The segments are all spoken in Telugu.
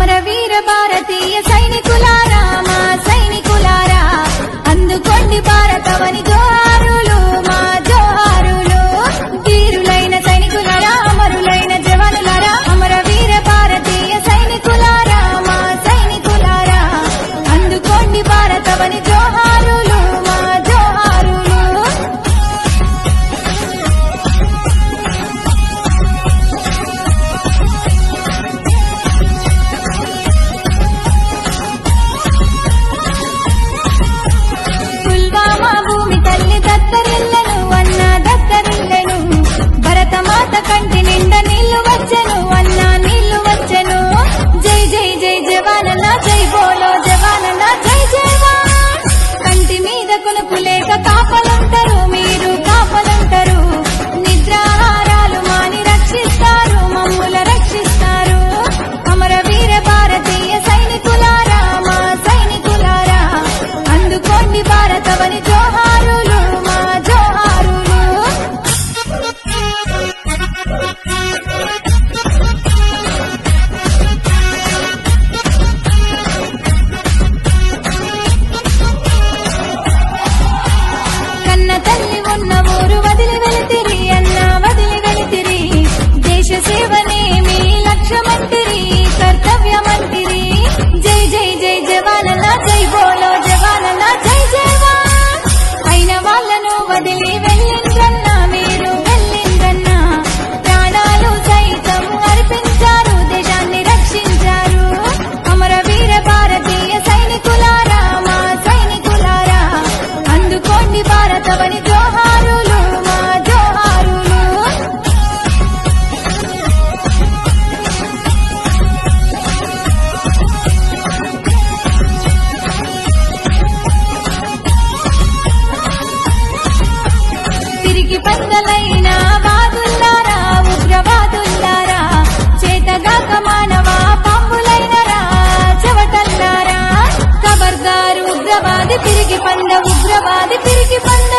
అమరవీర భారతీయ సైనికులారా మా సైనికులారా అందుకోండి భారతవని జోహారులు మా జోహారులు వీరులైన సైనికులారా అమరులైన జవానులారా అమరవీర భారతీయ సైనికులారా మా సైనికులారా అందుకోండి భారతవని జోహారులు మా జోహారులు పుల్వామా భూమి తల్లి దత్తరిల్లెను అన్న దత్తరిల్లెను భరతమాత కంటి నిండా నీళ్లు వచ్చెను అన్న నీళ్లు వచ్చెను జై జై జై జవానన్నా జై బోలో జవానన్నా జై జవాన్ కంటి మీద కొనుకు లేక కాపలుంటారు మీరు కాపలుంటారు నిద్రాహారాలు మాని రక్షిస్తారు మమ్ముల రక్షిస్తారు అమరవీర భారతీయ సైనికులారా మా సైనికులారా అందుకోండి భారతవని జోహారులు మా జోహారులు కన్న తల్లి ఉన్న ఊరు వదిలి వెళితిరి అన్న వదిలి వెళితిరి దేశ సేవనే మీ లక్ష్యమంటిరి కర్తవ్యమంటిరి జై జై జై జవానన్నా జై బోలో జవానన్నా జై జవాన్ అయిన వాళ్ళను వదిలి వెళ్ళిండ్రన్నా మీరు వెళ్ళిండ్రన్నా ప్రాణాలు సైతం అర్పించారు దేశాన్ని రక్షించారు అమరవీర భారతీయ సైనికులారా మా సైనికులారా అందుకోండి భారతవని జోహారులు మా జోహారులు తిరిగి పందలైన వాదుల్లారా ఉగ్రవాదుల్లారా చేతగాక మానవ పాంబులైనరా చెవటల్లారా ఖబర్దారు ఉగ్రవాది తిరిగి పంద ఉగ్రవాది తిరిగి పంద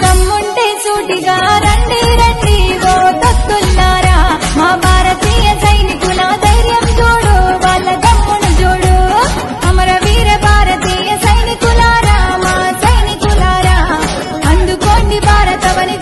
దమ్ముంటే సూటిగా రండి రండి ఓ తత్తుల్లారా మా భారతీయ సైనికుల ధైర్యం చూడు వాళ్ళ దమ్మును చూడు అమరవీర భారతీయ సైనికులారా మా సైనికులారా అందుకోండి భారతవని